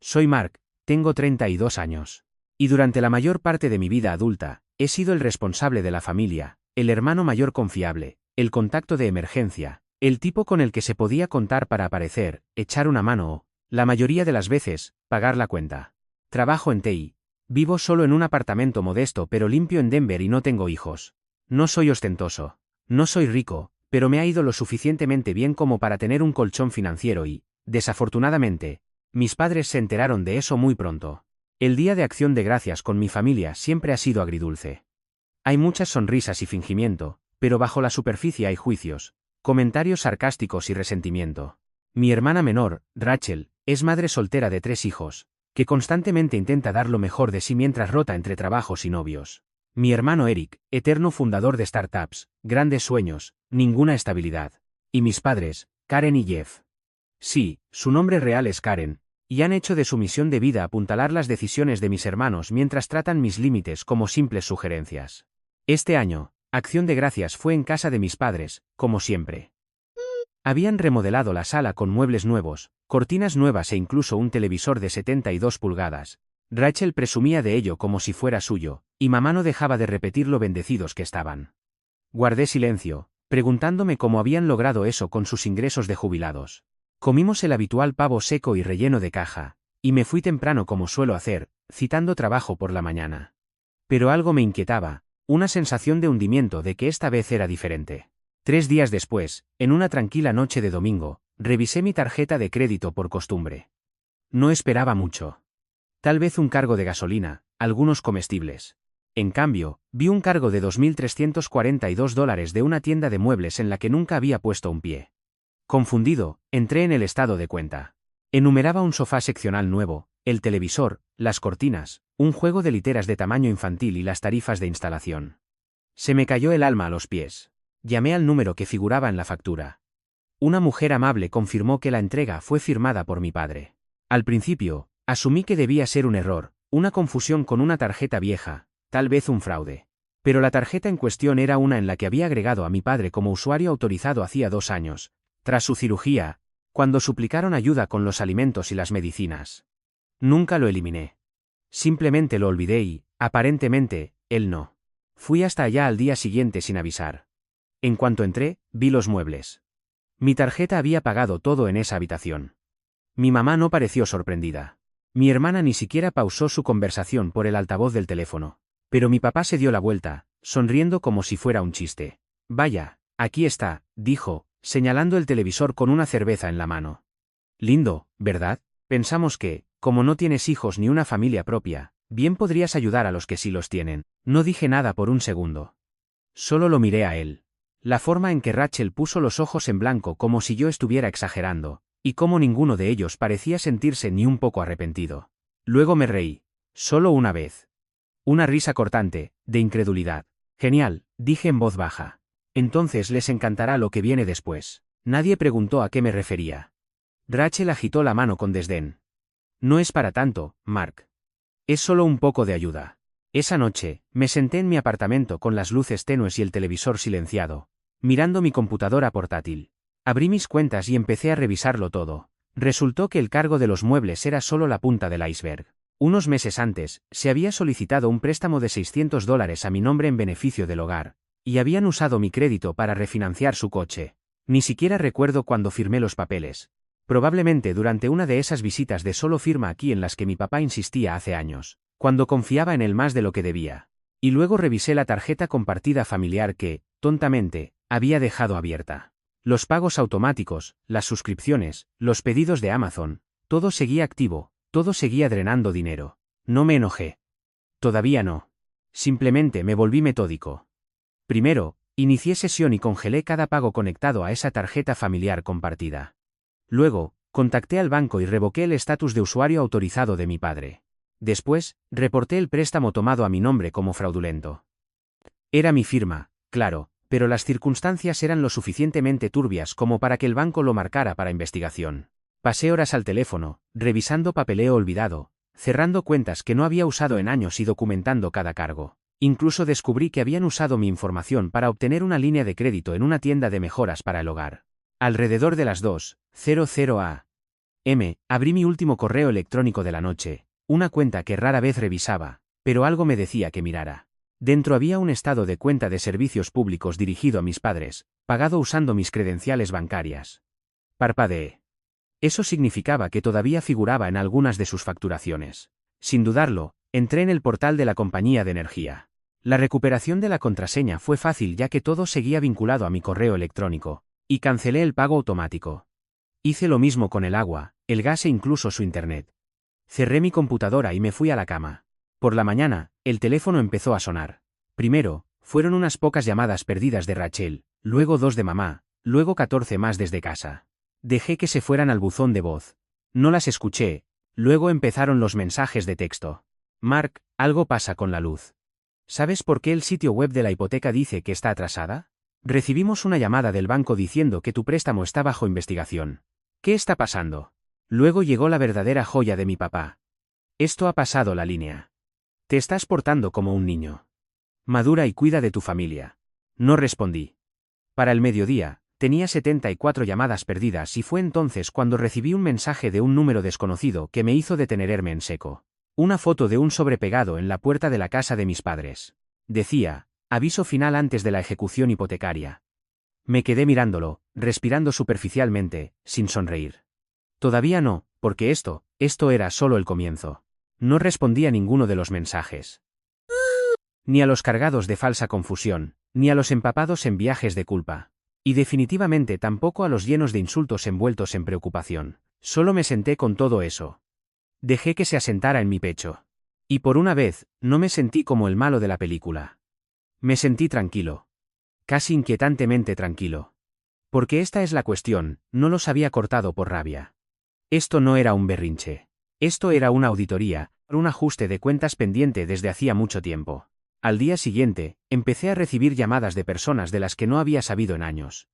Soy Mark, tengo 32 años. Y durante la mayor parte de mi vida adulta, he sido el responsable de la familia, el hermano mayor confiable, el contacto de emergencia, el tipo con el que se podía contar para aparecer, echar una mano o, la mayoría de las veces, pagar la cuenta. Trabajo en TI. Vivo solo en un apartamento modesto pero limpio en Denver y no tengo hijos. No soy ostentoso. No soy rico, pero me ha ido lo suficientemente bien como para tener un colchón financiero y, desafortunadamente, mis padres se enteraron de eso muy pronto. El día de Acción de Gracias con mi familia siempre ha sido agridulce. Hay muchas sonrisas y fingimiento, pero bajo la superficie hay juicios, comentarios sarcásticos y resentimiento. Mi hermana menor, Rachel, es madre soltera de 3 hijos, que constantemente intenta dar lo mejor de sí mientras rota entre trabajos y novios. Mi hermano Eric, eterno fundador de startups, grandes sueños, ninguna estabilidad. Y mis padres, Karen y Jeff. Sí, su nombre real es Karen, y han hecho de su misión de vida apuntalar las decisiones de mis hermanos mientras tratan mis límites como simples sugerencias. Este año, Acción de Gracias fue en casa de mis padres, como siempre. Habían remodelado la sala con muebles nuevos, cortinas nuevas e incluso un televisor de 72 pulgadas. Rachel presumía de ello como si fuera suyo, y mamá no dejaba de repetir lo bendecidos que estaban. Guardé silencio, preguntándome cómo habían logrado eso con sus ingresos de jubilados. Comimos el habitual pavo seco y relleno de caja, y me fui temprano como suelo hacer, citando trabajo por la mañana. Pero algo me inquietaba, una sensación de hundimiento de que esta vez era diferente. 3 días después, en una tranquila noche de domingo, revisé mi tarjeta de crédito por costumbre. No esperaba mucho. Tal vez un cargo de gasolina, algunos comestibles. En cambio, vi un cargo de $2.342 de una tienda de muebles en la que nunca había puesto un pie. Confundido, entré en el estado de cuenta. Enumeraba un sofá seccional nuevo, el televisor, las cortinas, un juego de literas de tamaño infantil y las tarifas de instalación. Se me cayó el alma a los pies. Llamé al número que figuraba en la factura. Una mujer amable confirmó que la entrega fue firmada por mi padre. Al principio, asumí que debía ser un error, una confusión con una tarjeta vieja, tal vez un fraude. Pero la tarjeta en cuestión era una en la que había agregado a mi padre como usuario autorizado hacía 2 años, tras su cirugía, cuando suplicaron ayuda con los alimentos y las medicinas. Nunca lo eliminé. Simplemente lo olvidé y, aparentemente, él no. Fui hasta allá al día siguiente sin avisar. En cuanto entré, vi los muebles. Mi tarjeta había pagado todo en esa habitación. Mi mamá no pareció sorprendida. Mi hermana ni siquiera pausó su conversación por el altavoz del teléfono. Pero mi papá se dio la vuelta, sonriendo como si fuera un chiste. Vaya, aquí está, dijo, señalando el televisor con una cerveza en la mano. Lindo, ¿verdad? Pensamos que, como no tienes hijos ni una familia propia, bien podrías ayudar a los que sí los tienen. No dije nada por un segundo. Solo lo miré a él. La forma en que Rachel puso los ojos en blanco como si yo estuviera exagerando, y cómo ninguno de ellos parecía sentirse ni un poco arrepentido. Luego me reí. Solo una vez. Una risa cortante, de incredulidad. Genial, dije en voz baja. Entonces les encantará lo que viene después. Nadie preguntó a qué me refería. Rachel agitó la mano con desdén. No es para tanto, Mark. Es solo un poco de ayuda. Esa noche, me senté en mi apartamento con las luces tenues y el televisor silenciado, mirando mi computadora portátil. Abrí mis cuentas y empecé a revisarlo todo. Resultó que el cargo de los muebles era solo la punta del iceberg. Unos meses antes, se había solicitado un préstamo de $600 a mi nombre en beneficio del hogar, y habían usado mi crédito para refinanciar su coche. Ni siquiera recuerdo cuándo firmé los papeles. Probablemente durante una de esas visitas de solo firma aquí en las que mi papá insistía hace años, cuando confiaba en él más de lo que debía. Y luego revisé la tarjeta compartida familiar que, tontamente, había dejado abierta. Los pagos automáticos, las suscripciones, los pedidos de Amazon, todo seguía activo, todo seguía drenando dinero. No me enojé. Todavía no. Simplemente me volví metódico. Primero, inicié sesión y congelé cada pago conectado a esa tarjeta familiar compartida. Luego, contacté al banco y revoqué el estatus de usuario autorizado de mi padre. Después, reporté el préstamo tomado a mi nombre como fraudulento. Era mi firma, claro, pero las circunstancias eran lo suficientemente turbias como para que el banco lo marcara para investigación. Pasé horas al teléfono, revisando papeleo olvidado, cerrando cuentas que no había usado en años y documentando cada cargo. Incluso descubrí que habían usado mi información para obtener una línea de crédito en una tienda de mejoras para el hogar. Alrededor de las 2:00 a. Abrí mi último correo electrónico de la noche, una cuenta que rara vez revisaba, pero algo me decía que mirara. Dentro había un estado de cuenta de servicios públicos dirigido a mis padres, pagado usando mis credenciales bancarias. Parpadeé. Eso significaba que todavía figuraba en algunas de sus facturaciones. Sin dudarlo, entré en el portal de la compañía de energía. La recuperación de la contraseña fue fácil ya que todo seguía vinculado a mi correo electrónico, y cancelé el pago automático. Hice lo mismo con el agua, el gas e incluso su internet. Cerré mi computadora y me fui a la cama. Por la mañana, el teléfono empezó a sonar. Primero, fueron unas pocas llamadas perdidas de Rachel, luego 2 de mamá, luego 14 más desde casa. Dejé que se fueran al buzón de voz. No las escuché, luego empezaron los mensajes de texto. Mark, algo pasa con la luz. ¿Sabes por qué el sitio web de la hipoteca dice que está atrasada? Recibimos una llamada del banco diciendo que tu préstamo está bajo investigación. ¿Qué está pasando? Luego llegó la verdadera joya de mi papá. Esto ha pasado la línea. Te estás portando como un niño. Madura y cuida de tu familia. No respondí. Para el mediodía, tenía 74 llamadas perdidas y fue entonces cuando recibí un mensaje de un número desconocido que me hizo detenerme en seco. Una foto de un sobre pegado en la puerta de la casa de mis padres. Decía, aviso final antes de la ejecución hipotecaria. Me quedé mirándolo, respirando superficialmente, sin sonreír. Todavía no, porque esto era solo el comienzo. No respondí a ninguno de los mensajes. Ni a los cargados de falsa confusión, ni a los empapados en viajes de culpa. Y definitivamente tampoco a los llenos de insultos envueltos en preocupación. Solo me senté con todo eso. Dejé que se asentara en mi pecho. Y por una vez, no me sentí como el malo de la película. Me sentí tranquilo. Casi inquietantemente tranquilo. Porque esta es la cuestión, no los había cortado por rabia. Esto no era un berrinche. Esto era una auditoría, un ajuste de cuentas pendiente desde hacía mucho tiempo. Al día siguiente, empecé a recibir llamadas de personas de las que no había sabido en años.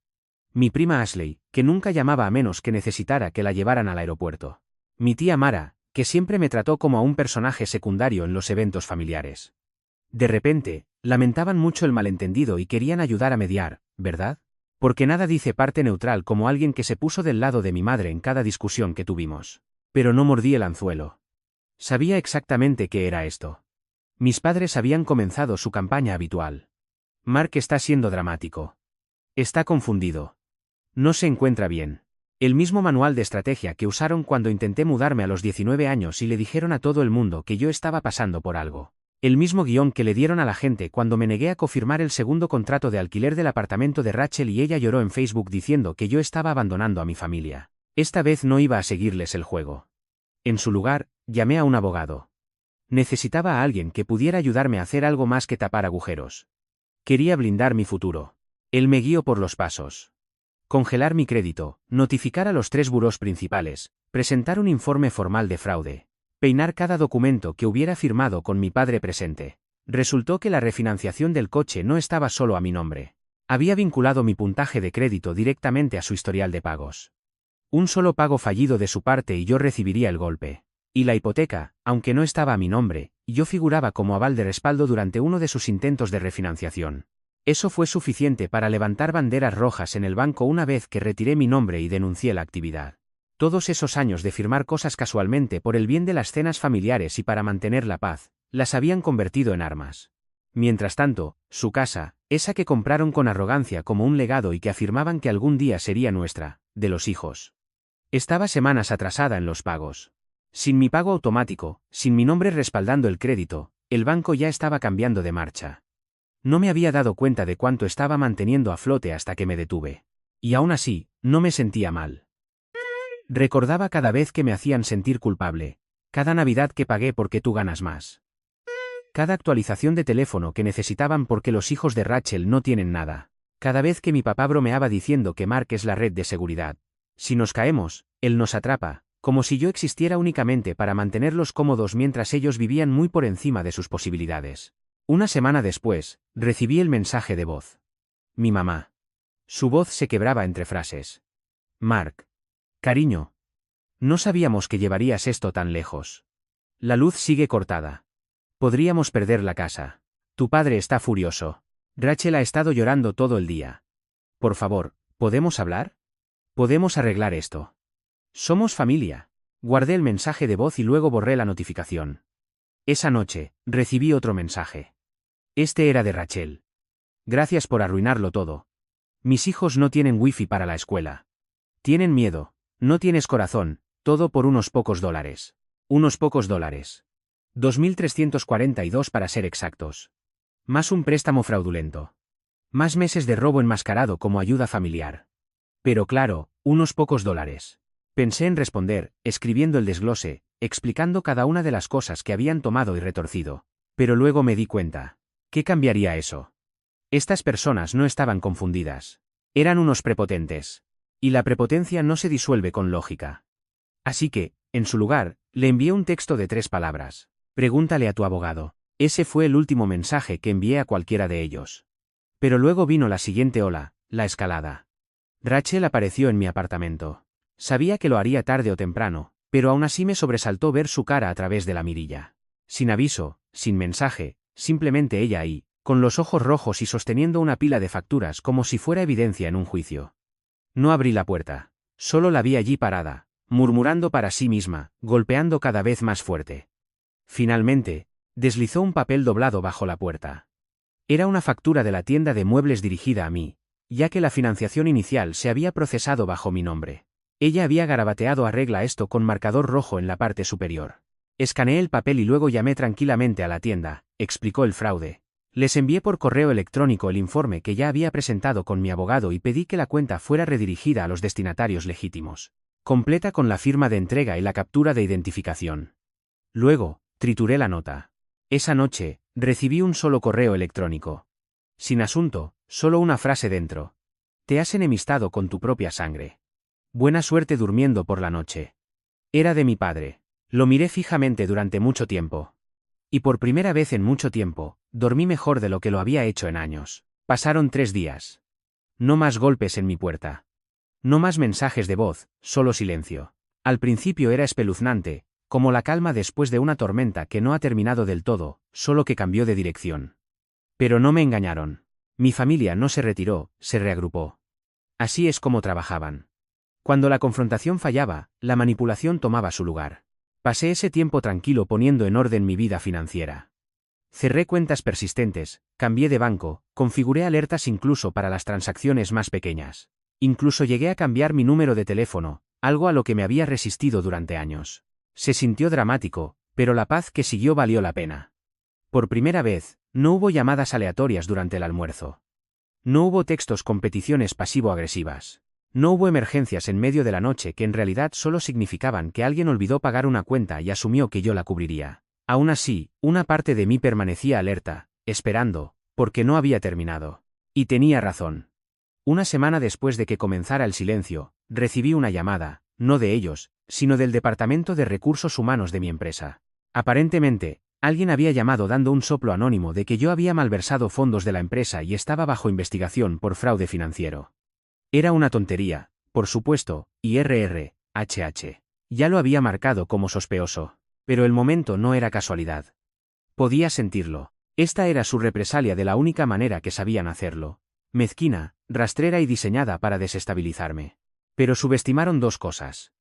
Mi prima Ashley, que nunca llamaba a menos que necesitara que la llevaran al aeropuerto. Mi tía Mara, que siempre me trató como a un personaje secundario en los eventos familiares. De repente, lamentaban mucho el malentendido y querían ayudar a mediar, ¿verdad? Porque nada dice parte neutral como alguien que se puso del lado de mi madre en cada discusión que tuvimos. Pero no mordí el anzuelo. Sabía exactamente qué era esto. Mis padres habían comenzado su campaña habitual. Mark está siendo dramático. Está confundido. No se encuentra bien. El mismo manual de estrategia que usaron cuando intenté mudarme a los 19 años y le dijeron a todo el mundo que yo estaba pasando por algo. El mismo guión que le dieron a la gente cuando me negué a confirmar el segundo contrato de alquiler del apartamento de Rachel y ella lloró en Facebook diciendo que yo estaba abandonando a mi familia. Esta vez no iba a seguirles el juego. En su lugar, llamé a un abogado. Necesitaba a alguien que pudiera ayudarme a hacer algo más que tapar agujeros. Quería blindar mi futuro. Él me guió por los pasos. Congelar mi crédito, notificar a los 3 burós principales, presentar un informe formal de fraude, peinar cada documento que hubiera firmado con mi padre presente. Resultó que la refinanciación del coche no estaba solo a mi nombre. Había vinculado mi puntaje de crédito directamente a su historial de pagos. Un solo pago fallido de su parte y yo recibiría el golpe. Y la hipoteca, aunque no estaba a mi nombre, yo figuraba como aval de respaldo durante uno de sus intentos de refinanciación. Eso fue suficiente para levantar banderas rojas en el banco una vez que retiré mi nombre y denuncié la actividad. Todos esos años de firmar cosas casualmente por el bien de las cenas familiares y para mantener la paz, las habían convertido en armas. Mientras tanto, su casa, esa que compraron con arrogancia como un legado y que afirmaban que algún día sería nuestra, de los hijos. Estaba semanas atrasada en los pagos. Sin mi pago automático, sin mi nombre respaldando el crédito, el banco ya estaba cambiando de marcha. No me había dado cuenta de cuánto estaba manteniendo a flote hasta que me detuve. Y aún así, no me sentía mal. Recordaba cada vez que me hacían sentir culpable, cada Navidad que pagué porque tú ganas más. Cada actualización de teléfono que necesitaban porque los hijos de Rachel no tienen nada. Cada vez que mi papá bromeaba diciendo que Mark es la red de seguridad. Si nos caemos, él nos atrapa, como si yo existiera únicamente para mantenerlos cómodos mientras ellos vivían muy por encima de sus posibilidades. Una semana después, recibí el mensaje de voz. Mi mamá. Su voz se quebraba entre frases. Mark. Cariño. No sabíamos que llevarías esto tan lejos. La luz sigue cortada. Podríamos perder la casa. Tu padre está furioso. Rachel ha estado llorando todo el día. Por favor, ¿podemos hablar? Podemos arreglar esto. Somos familia. Guardé el mensaje de voz y luego borré la notificación. Esa noche, recibí otro mensaje. Este era de Rachel. Gracias por arruinarlo todo. Mis hijos no tienen wifi para la escuela. Tienen miedo. No tienes corazón, todo por unos pocos dólares. Unos pocos dólares. 2.342 para ser exactos. Más un préstamo fraudulento. Más meses de robo enmascarado como ayuda familiar. Pero claro, unos pocos dólares. Pensé en responder, escribiendo el desglose, explicando cada una de las cosas que habían tomado y retorcido. Pero luego me di cuenta. ¿Qué cambiaría eso? Estas personas no estaban confundidas. Eran unos prepotentes. Y la prepotencia no se disuelve con lógica. Así que, en su lugar, le envié un texto de 3 palabras. Pregúntale a tu abogado. Ese fue el último mensaje que envié a cualquiera de ellos. Pero luego vino la siguiente ola, la escalada. Rachel apareció en mi apartamento. Sabía que lo haría tarde o temprano, pero aún así me sobresaltó ver su cara a través de la mirilla. Sin aviso, sin mensaje, simplemente ella ahí, con los ojos rojos y sosteniendo una pila de facturas como si fuera evidencia en un juicio. No abrí la puerta. Solo la vi allí parada, murmurando para sí misma, golpeando cada vez más fuerte. Finalmente, deslizó un papel doblado bajo la puerta. Era una factura de la tienda de muebles dirigida a mí, ya que la financiación inicial se había procesado bajo mi nombre. Ella había garabateado arregla esto con marcador rojo en la parte superior. Escaneé el papel y luego llamé tranquilamente a la tienda, explicó el fraude. Les envié por correo electrónico el informe que ya había presentado con mi abogado y pedí que la cuenta fuera redirigida a los destinatarios legítimos. Completa con la firma de entrega y la captura de identificación. Luego, trituré la nota. Esa noche, recibí un solo correo electrónico. Sin asunto, solo una frase dentro. Te has enemistado con tu propia sangre. Buena suerte durmiendo por la noche. Era de mi padre. Lo miré fijamente durante mucho tiempo. Y por primera vez en mucho tiempo, dormí mejor de lo que lo había hecho en años. Pasaron 3 días. No más golpes en mi puerta. No más mensajes de voz, solo silencio. Al principio era espeluznante, como la calma después de una tormenta que no ha terminado del todo, solo que cambió de dirección. Pero no me engañaron. Mi familia no se retiró, se reagrupó. Así es como trabajaban. Cuando la confrontación fallaba, la manipulación tomaba su lugar. Pasé ese tiempo tranquilo poniendo en orden mi vida financiera. Cerré cuentas persistentes, cambié de banco, configuré alertas incluso para las transacciones más pequeñas. Incluso llegué a cambiar mi número de teléfono, algo a lo que me había resistido durante años. Se sintió dramático, pero la paz que siguió valió la pena. Por primera vez, no hubo llamadas aleatorias durante el almuerzo. No hubo textos con peticiones pasivo-agresivas. No hubo emergencias en medio de la noche que en realidad solo significaban que alguien olvidó pagar una cuenta y asumió que yo la cubriría. Aún así, una parte de mí permanecía alerta, esperando, porque no había terminado. Y tenía razón. Una semana después de que comenzara el silencio, recibí una llamada, no de ellos, sino del Departamento de Recursos Humanos de mi empresa. Aparentemente, alguien había llamado dando un soplo anónimo de que yo había malversado fondos de la empresa y estaba bajo investigación por fraude financiero. Era una tontería, por supuesto, y HH. Ya lo había marcado como sospechoso. Pero el momento no era casualidad. Podía sentirlo. Esta era su represalia de la única manera que sabían hacerlo. Mezquina, rastrera y diseñada para desestabilizarme. Pero subestimaron 2 cosas.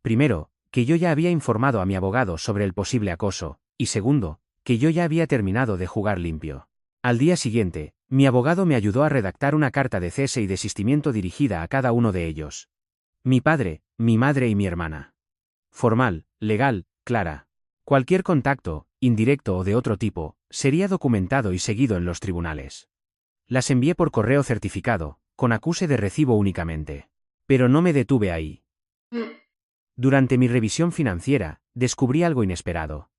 Primero, que yo ya había informado a mi abogado sobre el posible acoso, y segundo, que yo ya había terminado de jugar limpio. Al día siguiente, mi abogado me ayudó a redactar una carta de cese y desistimiento dirigida a cada uno de ellos. Mi padre, mi madre y mi hermana. Formal, legal, clara. Cualquier contacto, indirecto o de otro tipo, sería documentado y seguido en los tribunales. Las envié por correo certificado, con acuse de recibo únicamente. Pero no me detuve ahí. Durante mi revisión financiera, descubrí algo inesperado.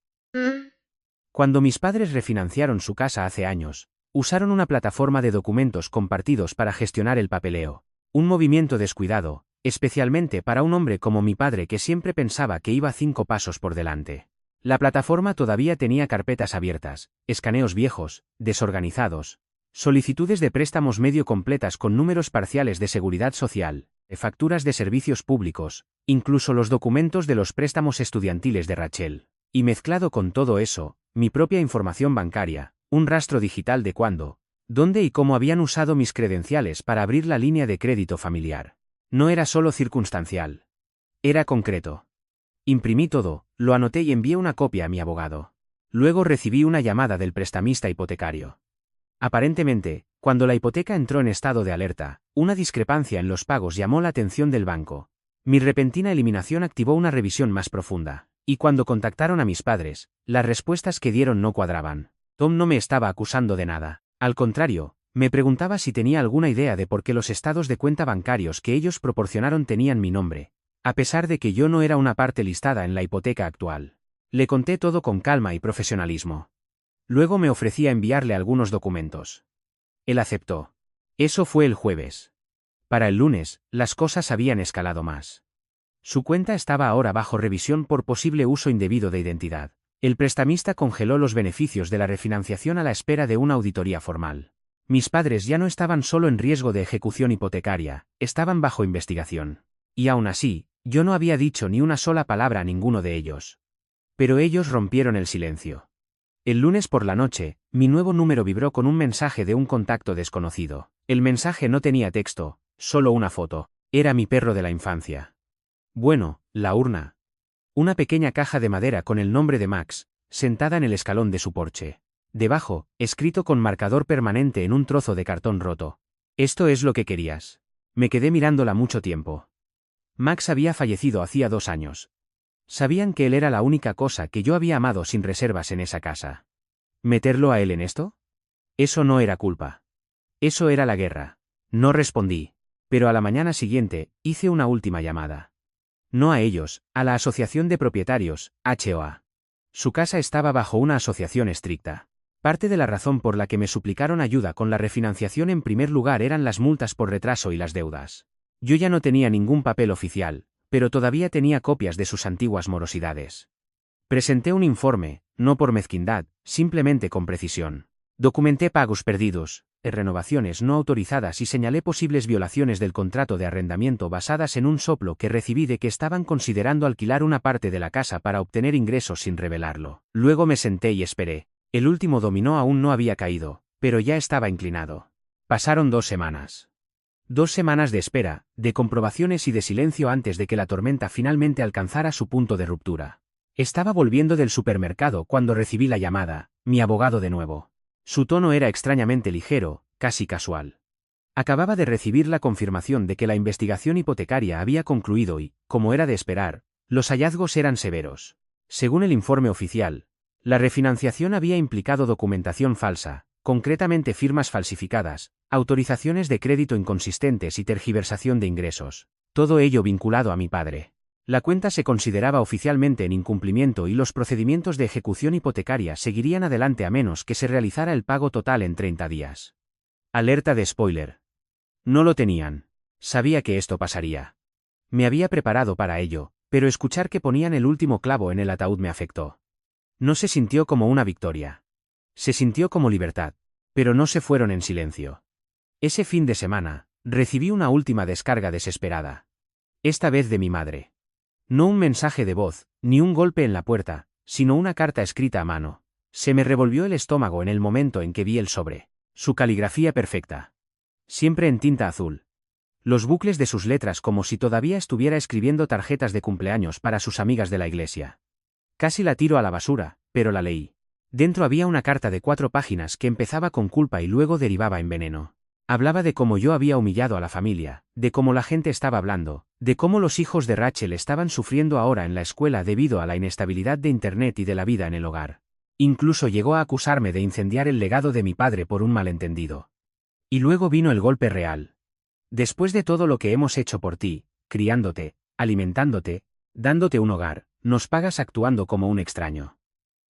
Cuando mis padres refinanciaron su casa hace años, usaron una plataforma de documentos compartidos para gestionar el papeleo. Un movimiento descuidado, especialmente para un hombre como mi padre que siempre pensaba que iba 5 pasos por delante. La plataforma todavía tenía carpetas abiertas, escaneos viejos, desorganizados, solicitudes de préstamos medio completas con números parciales de seguridad social, facturas de servicios públicos, incluso los documentos de los préstamos estudiantiles de Rachel. Y mezclado con todo eso, mi propia información bancaria, un rastro digital de cuándo, dónde y cómo habían usado mis credenciales para abrir la línea de crédito familiar. No era solo circunstancial. Era concreto. Imprimí todo, lo anoté y envié una copia a mi abogado. Luego recibí una llamada del prestamista hipotecario. Aparentemente, cuando la hipoteca entró en estado de alerta, una discrepancia en los pagos llamó la atención del banco. Mi repentina eliminación activó una revisión más profunda, y cuando contactaron a mis padres, las respuestas que dieron no cuadraban. Tom no me estaba acusando de nada. Al contrario, me preguntaba si tenía alguna idea de por qué los estados de cuenta bancarios que ellos proporcionaron tenían mi nombre, a pesar de que yo no era una parte listada en la hipoteca actual. Le conté todo con calma y profesionalismo. Luego me ofrecía enviarle algunos documentos. Él aceptó. Eso fue el jueves. Para el lunes, las cosas habían escalado más. Su cuenta estaba ahora bajo revisión por posible uso indebido de identidad. El prestamista congeló los beneficios de la refinanciación a la espera de una auditoría formal. Mis padres ya no estaban solo en riesgo de ejecución hipotecaria, estaban bajo investigación. Y aún así, yo no había dicho ni una sola palabra a ninguno de ellos. Pero ellos rompieron el silencio. El lunes por la noche, mi nuevo número vibró con un mensaje de un contacto desconocido. El mensaje no tenía texto, solo una foto. Era mi perro de la infancia. Bueno, la urna. Una pequeña caja de madera con el nombre de Max, sentada en el escalón de su porche. Debajo, escrito con marcador permanente en un trozo de cartón roto. Esto es lo que querías. Me quedé mirándola mucho tiempo. Max había fallecido hacía 2 años. Sabían que él era la única cosa que yo había amado sin reservas en esa casa. ¿Meterlo a él en esto? Eso no era culpa. Eso era la guerra. No respondí. Pero a la mañana siguiente, hice una última llamada. No a ellos, a la Asociación de Propietarios, HOA. Su casa estaba bajo una asociación estricta. Parte de la razón por la que me suplicaron ayuda con la refinanciación en primer lugar eran las multas por retraso y las deudas. Yo ya no tenía ningún papel oficial, pero todavía tenía copias de sus antiguas morosidades. Presenté un informe, no por mezquindad, simplemente con precisión. Documenté pagos perdidos, renovaciones no autorizadas y señalé posibles violaciones del contrato de arrendamiento basadas en un soplo que recibí de que estaban considerando alquilar una parte de la casa para obtener ingresos sin revelarlo. Luego me senté y esperé. El último dominó aún no había caído, pero ya estaba inclinado. Pasaron 2 semanas. 2 semanas de espera, de comprobaciones y de silencio antes de que la tormenta finalmente alcanzara su punto de ruptura. Estaba volviendo del supermercado cuando recibí la llamada, mi abogado de nuevo. Su tono era extrañamente ligero, casi casual. Acababa de recibir la confirmación de que la investigación hipotecaria había concluido y, como era de esperar, los hallazgos eran severos. Según el informe oficial, la refinanciación había implicado documentación falsa, concretamente firmas falsificadas, autorizaciones de crédito inconsistentes y tergiversación de ingresos. Todo ello vinculado a mi padre. La cuenta se consideraba oficialmente en incumplimiento y los procedimientos de ejecución hipotecaria seguirían adelante a menos que se realizara el pago total en 30 días. Alerta de spoiler. No lo tenían. Sabía que esto pasaría. Me había preparado para ello, pero escuchar que ponían el último clavo en el ataúd me afectó. No se sintió como una victoria. Se sintió como libertad, pero no se fueron en silencio. Ese fin de semana, recibí una última descarga desesperada. Esta vez de mi madre. No un mensaje de voz, ni un golpe en la puerta, sino una carta escrita a mano. Se me revolvió el estómago en el momento en que vi el sobre. Su caligrafía perfecta. Siempre en tinta azul. Los bucles de sus letras como si todavía estuviera escribiendo tarjetas de cumpleaños para sus amigas de la iglesia. Casi la tiro a la basura, pero la leí. Dentro había una carta de 4 páginas que empezaba con culpa y luego derivaba en veneno. Hablaba de cómo yo había humillado a la familia, de cómo la gente estaba hablando, de cómo los hijos de Rachel estaban sufriendo ahora en la escuela debido a la inestabilidad de Internet y de la vida en el hogar. Incluso llegó a acusarme de incendiar el legado de mi padre por un malentendido. Y luego vino el golpe real. Después de todo lo que hemos hecho por ti, criándote, alimentándote, dándote un hogar, nos pagas actuando como un extraño.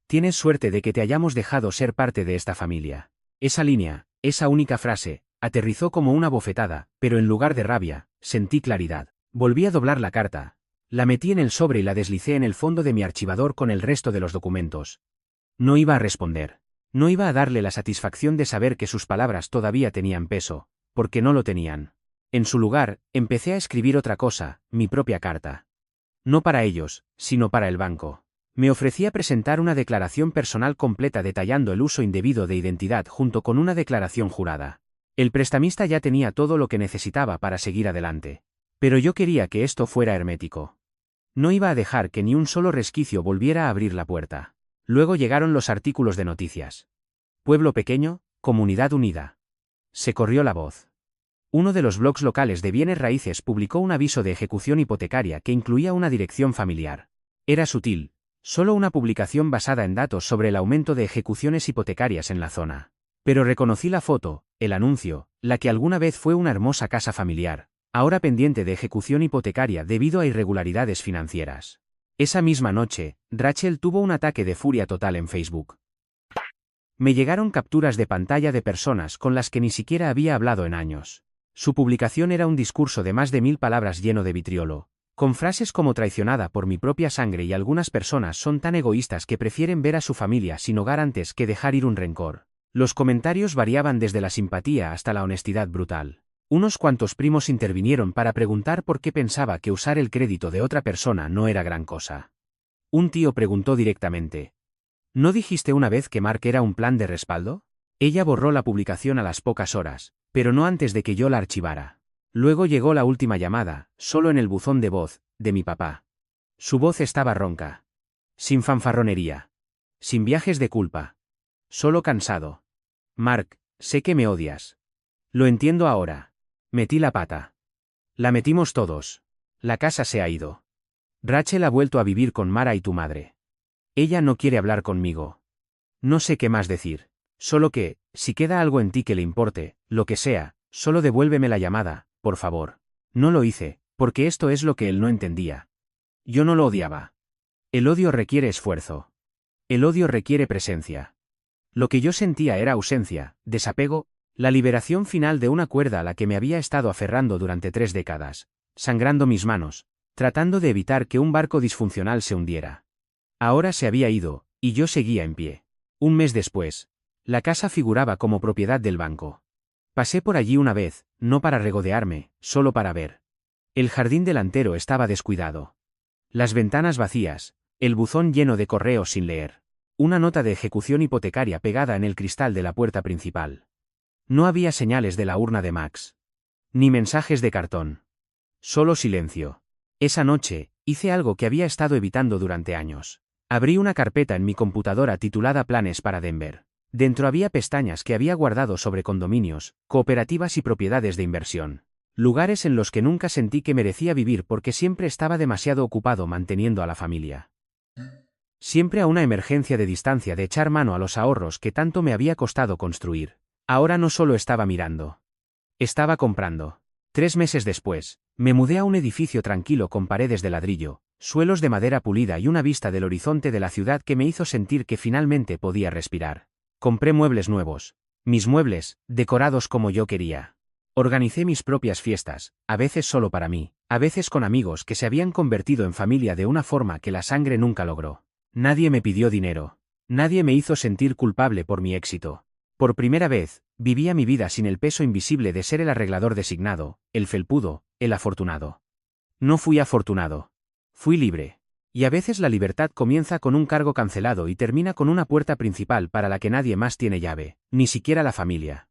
Tienes suerte de que te hayamos dejado ser parte de esta familia. Esa línea, esa única frase, aterrizó como una bofetada, pero en lugar de rabia, sentí claridad. Volví a doblar la carta. La metí en el sobre y la deslicé en el fondo de mi archivador con el resto de los documentos. No iba a responder. No iba a darle la satisfacción de saber que sus palabras todavía tenían peso, porque no lo tenían. En su lugar, empecé a escribir otra cosa, mi propia carta. No para ellos, sino para el banco. Me ofrecía presentar una declaración personal completa detallando el uso indebido de identidad junto con una declaración jurada. El prestamista ya tenía todo lo que necesitaba para seguir adelante. Pero yo quería que esto fuera hermético. No iba a dejar que ni un solo resquicio volviera a abrir la puerta. Luego llegaron los artículos de noticias. Pueblo pequeño, comunidad unida. Se corrió la voz. Uno de los blogs locales de bienes raíces publicó un aviso de ejecución hipotecaria que incluía una dirección familiar. Era sutil, solo una publicación basada en datos sobre el aumento de ejecuciones hipotecarias en la zona. Pero reconocí la foto, el anuncio, la que alguna vez fue una hermosa casa familiar, ahora pendiente de ejecución hipotecaria debido a irregularidades financieras. Esa misma noche, Rachel tuvo un ataque de furia total en Facebook. Me llegaron capturas de pantalla de personas con las que ni siquiera había hablado en años. Su publicación era un discurso de más de 1000 palabras lleno de vitriolo, con frases como traicionada por mi propia sangre y algunas personas son tan egoístas que prefieren ver a su familia sin hogar antes que dejar ir un rencor. Los comentarios variaban desde la simpatía hasta la honestidad brutal. Unos cuantos primos intervinieron para preguntar por qué pensaba que usar el crédito de otra persona no era gran cosa. Un tío preguntó directamente: ¿no dijiste una vez que Mark era un plan de respaldo? Ella borró la publicación a las pocas horas, pero no antes de que yo la archivara. Luego llegó la última llamada, solo en el buzón de voz, de mi papá. Su voz estaba ronca. Sin fanfarronería. Sin viajes de culpa. Solo cansado. Mark, sé que me odias. Lo entiendo ahora. Metí la pata. La metimos todos. La casa se ha ido. Rachel ha vuelto a vivir con Mara y tu madre. Ella no quiere hablar conmigo. No sé qué más decir. Solo que, si queda algo en ti que le importe, lo que sea, solo devuélveme la llamada, por favor. No lo hice, porque esto es lo que él no entendía. Yo no lo odiaba. El odio requiere esfuerzo. El odio requiere presencia. Lo que yo sentía era ausencia, desapego, la liberación final de una cuerda a la que me había estado aferrando durante 3 décadas, sangrando mis manos, tratando de evitar que un barco disfuncional se hundiera. Ahora se había ido, y yo seguía en pie. Un mes después, la casa figuraba como propiedad del banco. Pasé por allí una vez, no para regodearme, solo para ver. El jardín delantero estaba descuidado. Las ventanas vacías, el buzón lleno de correos sin leer. Una nota de ejecución hipotecaria pegada en el cristal de la puerta principal. No había señales de la urna de Max. Ni mensajes de cartón. Solo silencio. Esa noche, hice algo que había estado evitando durante años. Abrí una carpeta en mi computadora titulada Planes para Denver. Dentro había pestañas que había guardado sobre condominios, cooperativas y propiedades de inversión. Lugares en los que nunca sentí que merecía vivir porque siempre estaba demasiado ocupado manteniendo a la familia. Siempre a una emergencia de distancia de echar mano a los ahorros que tanto me había costado construir. Ahora no solo estaba mirando. Estaba comprando. 3 meses después, me mudé a un edificio tranquilo con paredes de ladrillo, suelos de madera pulida y una vista del horizonte de la ciudad que me hizo sentir que finalmente podía respirar. Compré muebles nuevos. Mis muebles, decorados como yo quería. Organicé mis propias fiestas, a veces solo para mí, a veces con amigos que se habían convertido en familia de una forma que la sangre nunca logró. Nadie me pidió dinero. Nadie me hizo sentir culpable por mi éxito. Por primera vez, vivía mi vida sin el peso invisible de ser el arreglador designado, el felpudo, el afortunado. No fui afortunado. Fui libre. Y a veces la libertad comienza con un cargo cancelado y termina con una puerta principal para la que nadie más tiene llave, ni siquiera la familia.